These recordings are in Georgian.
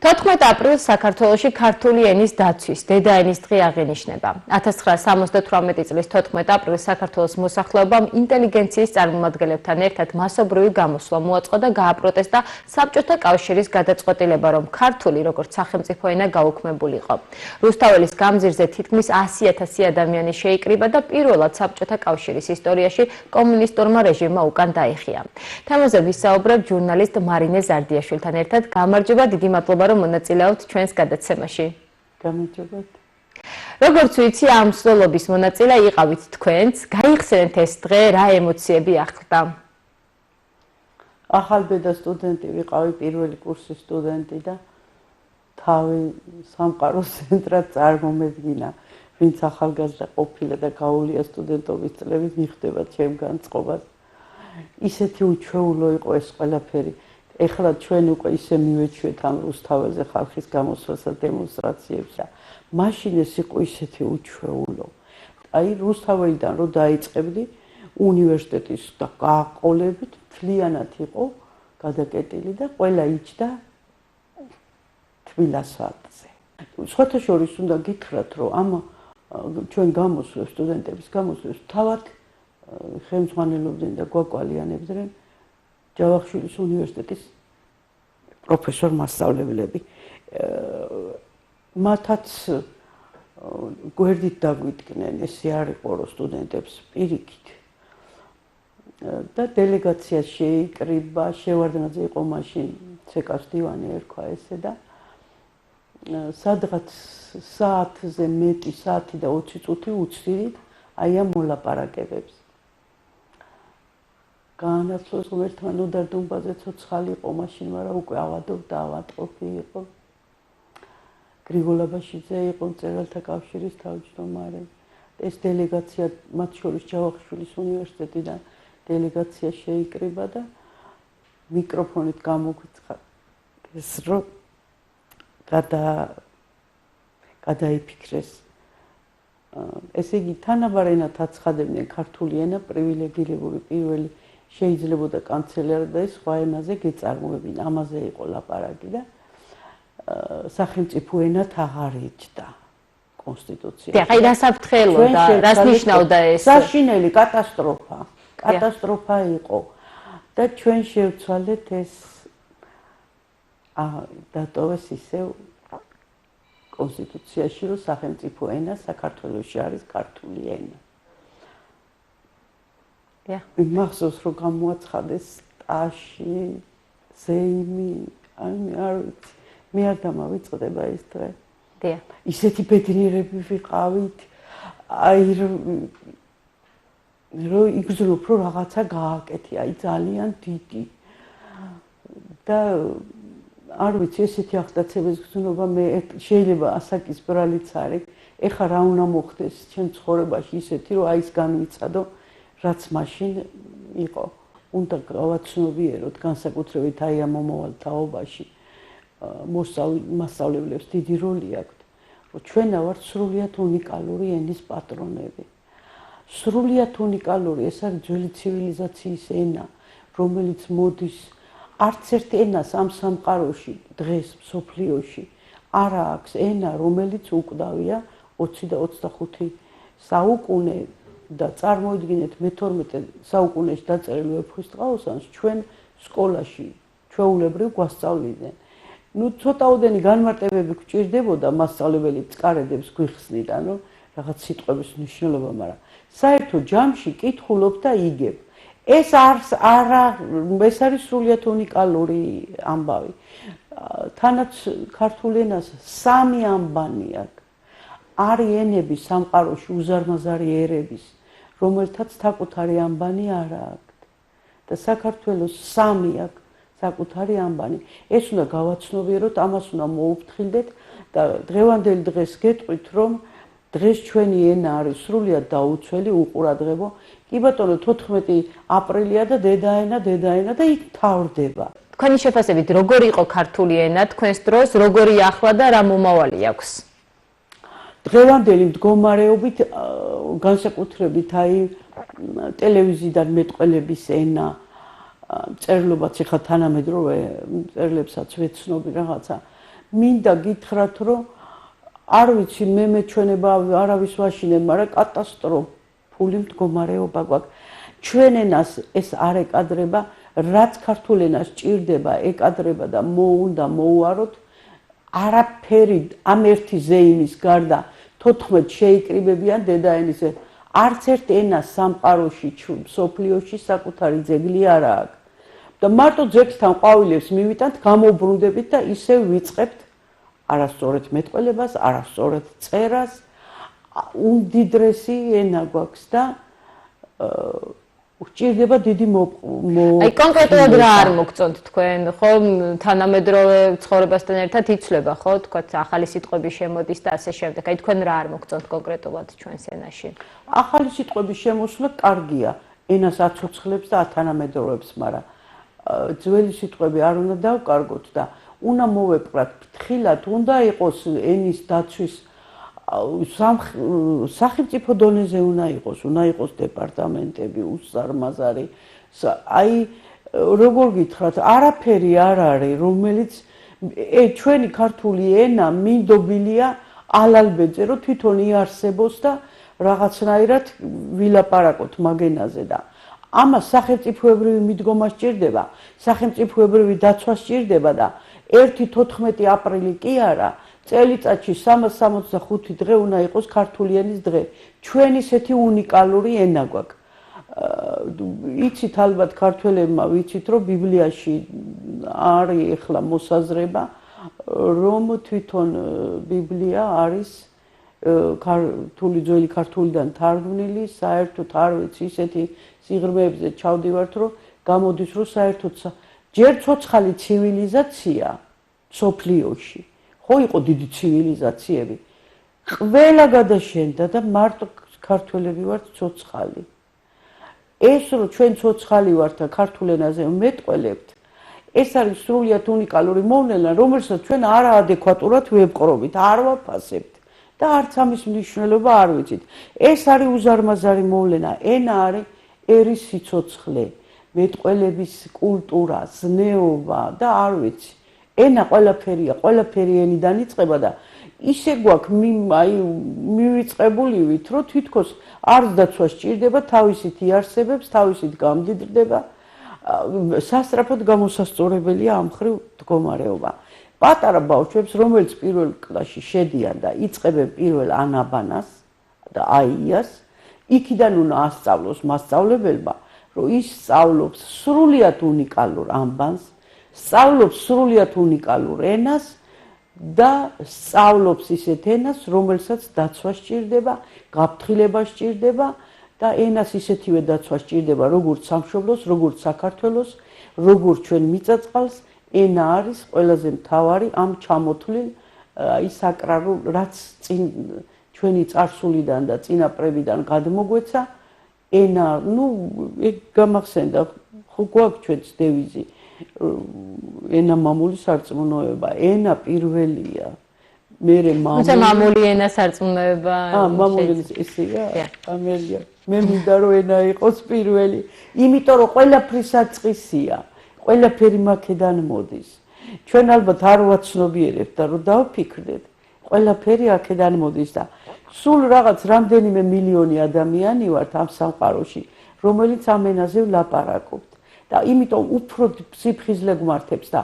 14 აპრილს საქართველოში ქართული ენის დაცვის დედა ენის დღე აღინიშნება. 1978 წლის 14 აპრილს საქართველოს მოსახლეობამ ინტელიგენციის წარმომადგენლებთან ერთად მასობრივი გამოსვლა მოაწყო და გააპროტესტა საბჭოთა კავშირის გადაწყვეტილება, რომ ქართული როგორც სახელმწიფო ენა გაუქმებულიყო. რუსთაველის გამზირზე თითქმის 100,000 ადამიანი შეიკრიბა და პირველად საბჭოთა კავშირის ისტორიაში კომუნისტურმა რეჟიმმა უკან დაიხია. თემაზე ვისაუბრებ ჟურნალისტ მარინე ზარდიაშვილთან ერთად. გამარჯობა, დიდი მადლობა რომ მონაწილეობთ ჩვენს გადაცემაში. გამარჯობათ. როგორც ვიცი, ამ მსვლელობის მონაწილე იყავით თქვენც. გაიხსენეთ ეს დღე, რა ემოციები ახლდა? ახალბედა სტუდენტი ვიყავი, პირველი კურსის სტუდენტი და თავი სამყაროს ცენტრად წარმომედგინა, ვინც ახალგაზრდა ყოფილა და გაუვლია სტუდენტობის წლები მიხდება ჩემგან წყობას. ისეთი უჩვეულო იყო ეს ყველაფერი. ეხლა ჩვენ უკვე ისე მივეჩვეთ ამ რუსთაველზე ხალხის გამოსვლას და დემონსტრაციებს და მაშინ ეს იყო ისეთი უჩვეულო. აი რუსთაველიდან რო დაიწყებდი უნივერსიტეტის და გააყოლებით მთლიანად იყო გადაკეტილი და ყველა იჯდა თბილასვარდზე. სხვათა შორის უნდა გითხრათ, რომ ამ ჩვენ გამოსვლებს, სტუდენტების გამოსვლებს თავად ხელმძღვანელობდნენ და გვაკვალიანებდნენ ჯავახიშვილის უნივერსიტეტის პროფესორ მასწავლებლები. მათაც გვერდით დაგვიდგნენ, ესე არ იყო რომ სტუდენტებს პირიქით. და დელეგაცია შეიკრიბა, შევარდნაძე იყო მაშინ ცეკას დივანი ერქვა ესე და სადღაც საათზე მეტი, საათი და 20 წუთი უცდიდით აი ამ მოლაპარაკებებს. განაცვლეს რომ ერთმანოდარ დუმბაზე ცოცხალი იყო მაშინ, მაგრამ უკვე ავადობ და ავატყოფი იყო. გრიგოლ აბაშიძე იყო მწერალთა კავშირის თავმჯდომარე. ეს დელეგაცია, მათ შორის ჯავახიშვილის უნივერსიტეტიდან დელეგაცია შეიკრიბა და მიკროფონით გამოგვიცხა ეს რომ გადაიფიქრეს. ესე იგი თანაბარ ენად აცხადებდნენ ქართული ენა პრივილეგირებული პირველი შეიძლებოდა კანცელერი და სხვა ენაზე გეწარმოებინა. ამაზე იყო ლაპარაკი და სახელმწიფო ენად აღარ იჯდა კონსტიტუციაში. აი დასაფრთხელო და რას ნიშნავდა ეს? საშინელი კატასტროფა. კატასტროფა იყო და ჩვენ შევცვალეთ ეს დატოვეს ისევ კონსტიტუციაში, რომ სახელმწიფო ენა საქართველოში არის ქართული ენა. მახსოვს რომ გამოაცხადეს სტაში, ზეიმი, არ ვიცი, მე არ დამავიწყდება ეს დღე. ისეთი ბედნიერები ვიყავით, აი რომ იგრძნობ რომ რაღაცა გააკეთე, აი ძალიან დიდი. და არ ვიცი, ესეთი ახდაცების გრძნობა მე შეიძლება ასაკის ბრალიც არის. ეხლა რა უნდა მოხდეს ჩემ ცხოვრებაში ისეთი, რომ აი ეს განვიცადო რაც მაშინ იყო. უნდა გავაცნობიეროთ განსაკუთრებით აი ამ მომავალ თაობაში მასწავლებლებს დიდი როლი აქვთ, რომ ჩვენ ვართ სრულიად უნიკალური ენის პატრონები. სრულიად უნიკალური, ეს არის ძველი ცივილიზაციის ენა, რომელიც მოდის არც ერთ ენას ამ სამყაროში დღეს მსოფლიოში არ აქვს ენა, რომელიც უკვდავია 20 და 25 საუკუნე და წარმოიდგინეთ მე-12 საუკუნეში დაწერილ ვეფხისტყაოსანს ჩვენ სკოლაში ჩვეულებრივ გვასწავლიდნენ. ნუ ცოტაოდენი განმარტებები გვჭირდებოდა, მასწავლებელი წყარედებს გვიხსნიდა, რომ რაღაც სიტყვების მნიშვნელობა, მაგრამ საერთო ჯამში კითხულობ და იგებ. ეს არის სრულიად უნიკალური ამბავი. თანაც ქართულ ენას 3 ამბანი აქვს. არის ენები სამყაროში უზარმაზარი ერების, რომელთაც საკუთარი ამბანი არ აქვს. და საქართველოს 3 აქვს საკუთარი ამბანი. ეს უნდა გავაცნობიეროთ, ამას უნდა მოუფრთხილდეთ და დღევანდელი დღეს გეტყვით, რომ დღეს ჩვენი ენა არის სრულიად დაუცველი, უყურადღებო. კი ბატონო, 14 აპრილია და დედაენა და იქ თავდება. თქვენი შეფასებით როგორი იყო ქართული ენა თქვენს დროს, როგორი ახლა და რა მომავალი აქვს? დღევანდელი მდგომარეობით განსაკუთრებით აი ტელევიზიიდან მეტყველების ენა, წერილობაც ეხლა თანამედროვე წერილებსაც ვეცნობი რაღაცა მინდა გითხრათ, რომ არ ვიცი მე მეჩვენება არავის ვაშინებ, მაგრამ კატასტროფული მდგომარეობა გვაქვს. ჩვენ ენას ეს არ ეკადრება, რაც ქართულ ენას ჭირდება, ეკადრება და მოუნდა მოუაროთ. არაფერი ამ ერთი ზეიმის გარდა 14 შეიკრიბებიან დედაენისზე. არც ერთ ენას სამყაროში, მსოფლიოში საკუთარი ძეგლი არ აქვს. და მარტო ძეგლთან ყვავილებს მივიტანთ, გამოვბრუნდებით და ისევ ვიწყებთ არასწორად მეტყველებას, არასწორად წერას. უმდიდრესი ენა გვაქვს და ჭირდება დიდი აი კონკრეტულად რა არ მოგწონთ თქვენ, ხო, თანამედროვე ცხოვრებასთან ერთად იცვლება, ხო, თქვათ ახალი სიტყვები შემოდის და ასე შემდეგ. აი თქვენ რა არ მოგწონთ კონკრეტულად ჩვენს ენაში? ახალი სიტყვების შემოსვლა კარგია, ენას აცოცხლებს და ათანამედროვებს, მაგრამ ძველი სიტყვები არ უნდა დავკარგოთ და უნდა მოვეპყრათ ფრთხილად, უნდა იყოს ენის დაცვის სახელმწიფო დონეზე უნდა იყოს დეპარტამენტები, უსწარმაზარი. აი როგორ გითხრათ, არაფერი არ არის, რომელიც ჩვენი ქართული ენა მინდობილია ალალბეძე, რომ თვითონ იარსებოს და რაღაცნაირად ვილაპარაკოთ მაგენაზე და ამას სახელმწიფოებრივი მიდგომა სჭირდება, სახელმწიფოებრივი დაცვა სჭირდება და 1-14 აპრილი კი არა, წელიწადში 365 დღე უნდა იყოს ქართული ენის დღე. ჩვენ ისეთი უნიკალური ენა გვაქვს. იცით ალბათ ქართველებმა ვიცით, რომ ბიბლიაში არის ახლა მოსაზრება, რომ თვითონ ბიბლია არის ძველი ქართულიდან თარგმნილი, საერთოდ არ ვიცი ისეთი სიღრმეებზე ჩავდივართ, რომ გამოდის, რომ საერთოდ ჯერ ცოცხალი ცივილიზაცია სოფლიოში, ხო იყო დიდი ცივილიზაციები, ყველა გადაშენდა და მარტო ქართველები ვართ ცოცხალი. ეს რომ ჩვენ ცოცხალი ვართ და ქართულ ენაზე მეტყველებთ, ეს არის სრულიად უნიკალური მოვლენა, რომელსაც ჩვენ არაადეკვატურად ვებყრობით, არ ვაფასებთ და არც ამის მნიშვნელობა არ ვიცით. ეს არის უზარმაზარი მოვლენა, ენა არის ერის სიცოცხლე, მეტყველების კულტურა, ზნეობა და არ ვიცი. ენა ყველაფერია, ყველაფერი ენიდან იწყება და ისე გვაქვს მივიწყებულივით, რომ თითქოს არც დაცვა სჭირდება, თავისით იარსებებს, თავისით გამდიდრდება, სასწრაფოდ გამოსასწორებელია ამ მხრივ მდგომარეობა. პატარა ბავშვებს, რომელიც პირველ კლასში შედიან და იწყებენ პირველ ანაბანას და აიას, იქიდან უნდა ასწავლოს მასწავლებელმა, რომ ის სწავლობს სრულიად უნიკალურ ამბანს, სწავლობს სრულიად უნიკალურ ენას და სწავლობს ისეთ ენას, რომელსაც დაცვა სჭირდება, გაფრთხილება სჭირდება და ენას ისეთივე დაცვა სჭირდება, როგორც სამშობლოს, როგორც საქართველოს, როგორც ჩვენ მიწა-წყალს. ენა არის ყველაზე მთავარი ამ ჩამოთვლილ აი საკრალურ, რაც წინ ჩვენი წარსულიდან და წინაპრებიდან გადმოგვეცა. ენა, ეგ გამახსენდა, ხო გვაქვს ჩვენს დევიზი. ენა მამული სარწმუნოება, ენა პირველია. მერე მამული ენა სარწმუნოება. მამული ესეა, ამერია. მე მინდა რომ ენა იყოს პირველი, იმიტომ რომ ყველაფრის საწყისია, ყველაფერი მაქედან მოდის. ჩვენ ალბათ არ ვაცნობიერებთ და რომ დავფიქრდეთ, ყველაფერი აქედან მოდის და სულ რაღაც რამდენიმე მილიონი ადამიანი ვართ ამ სამყაროში, რომელიც ამ ენაზე ვლაპარაკობთ. და იმიტომ უფრო სიფხიზლე გვართებს და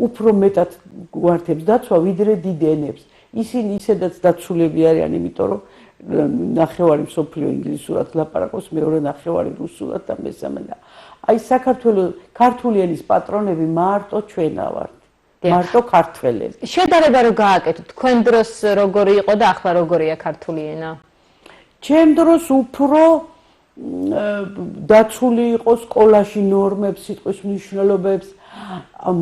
უფრო მეტად გვართებს დაცვა ვიდრე დიდ ენებს. ისინი ისედაც დაცულები არიან, იმიტომ რომ ნახევარი მსოფლიო ინგლისურად ლაპარაკობს, მეორე ნახევარი რუსულად და მესამე და აი საქართველოს ქართული ენის პატრონები მარტო ჩვენა ვართ. მარტო ქართველები. შედარება რო გააკეთოთ, თქვენ დროს როგორი იყო და ახლა როგორია ქართული ენა? ჩემ დროს უფრო დაცული იყო სკოლაში ნორმებს, სიტყვის მნიშვნელობებს,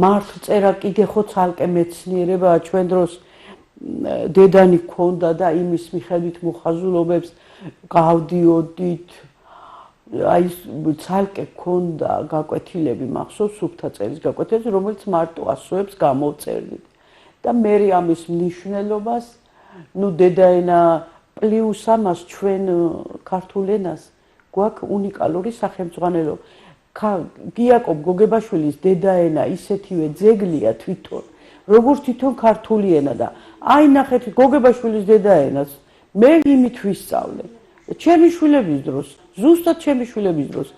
მართლწერა კიდე ხო ცალკე მეცნიერებაა, ჩვენ დროს დედანი ქონდა და იმის მიხედვით მოხაზულობებს გავდიოდით. აი ცალკე ქონდა გაკვეთილები, მახსოვს სუფთა წერის გაკვეთილებს, რომელიც მარტო ასოებს გამოვწერდით. და მე ამის მნიშვნელობას, დედაენა პლუს ამას ჩვენ ქართულ ენას გვაქვს უნიკალური სახელმძღვანელო. გიაკობ გოგებაშვილის დედაენა ისეთივე ძეგლია თვითონ, როგორც თვითონ ქართული ენა და აი ნახეთ გოგებაშვილის დედაენას მე იმით ვისწავლე ჩემი შვილების დროს ზუსტად ჩემი შვილების დროს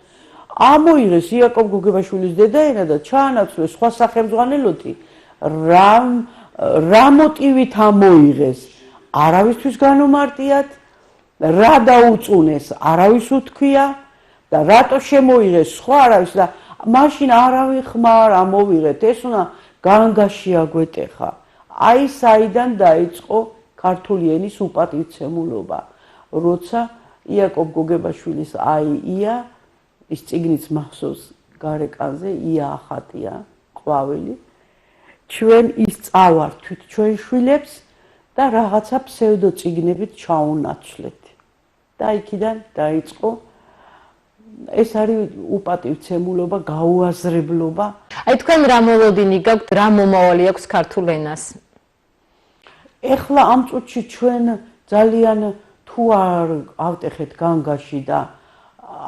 ამოიღეს იაკობ გოგებაშვილის დედაენა და ჩაანაცვლეს სხვა სახელმძღვანელოთი რა მოტივით ამოიღეს არავისთვის განომარტიათ რა დაუწუნეს არავის უთქვია და რატო შემოიღეს სხვა არავის და მაშინ არავინ ხმა არ ამოვიღეთ ეს უნდა განგაში აგვეტეხა აი საიდან დაიწყო ქართული ენის უპატივცემულობა როცა იაკობ გოგებაშვილის აი ია ის წიგნიც მახსოვს გარეკანზე ია ახატია ყვავილი ჩვენ ის წავართვით ჩვენ შვილებს და რაღაცა ფსევდო წიგნებით ჩაუნაცვლეთ და იქიდან დაიწყო ეს არის უპატივცემულობა გაუაზრებლობა აი თქვენ რა მოლოდინი გაქვთ რა მომავალი აქვს ქართულ ენას ეხლა ამ წუთში ჩვენ ძალიან თუ არ ავტეხეთ განგაში და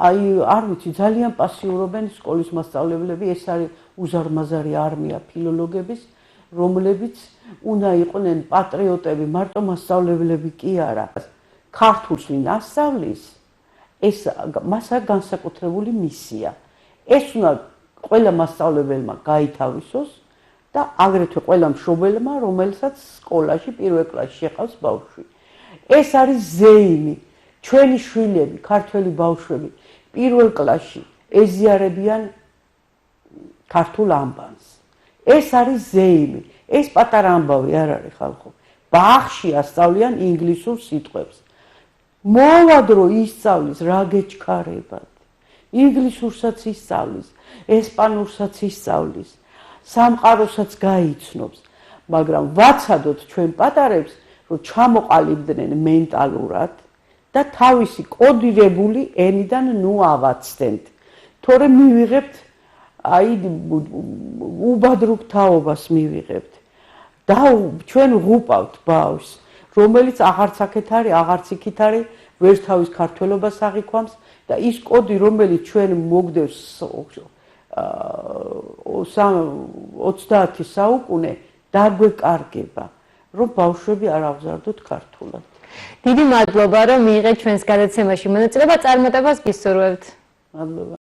აი არ ვიცი ძალიან პასიურობენ სკოლის მასწავლებლები ეს არის უზარმაზარი არმია ფილოლოგების რომლებიც უნდა იყვნენ პატრიოტები მარტო მასწავლებლები კი არა ქართულს ვინ ასწავლის ეს მას აქვს განსაკუთრებული მისია ეს უნდა ყველა მასწავლებელმა გაითავისოს და აგრეთვე ყველა მშობელმა რომელსაც სკოლაში პირველ კლასში შეყავს ბავშვი ეს არის ზეიმი ჩვენი შვილები ქართველი ბავშვები პირველ კლასში ეზიარებიან ქართულ ამბანს ეს არის ზეიმი ეს პატარა ამბავი არ არის ხალხო ბაღში ასწავლიან ინგლისურ სიტყვებს მოვადრო ისწავლის რა გეჩქარებათ ინგლისურსაც ისწავლის ესპანურსაც ისწავლის სამყაროსაც გაიცნობს მაგრამ ვაცადოთ ჩვენ პატარებს რომ ჩამოყალიბდნენ მენტალურად და თავისი კოდირებული ენიდან ნუ ავაცდენთ თორე მივიღებთ აი უბადრუგ თაობას მივიღებთ და ჩვენ ღუპავთ ბავშვს რომელიც აღარც აქეთ არის აღარც იქით არის ვერ თავის ქართველობას აღიქვამს და ის კოდი რომელიც ჩვენ მოგდევს 30 საუკუნე დაგვეკარგება რომ ბავშვები არ აღზარდოთ ქართულად დიდი მადლობა რომ მიიღეთ ჩვენს გადაცემაში მონაწილეობა წარმატებას გისურვებთ მადლობა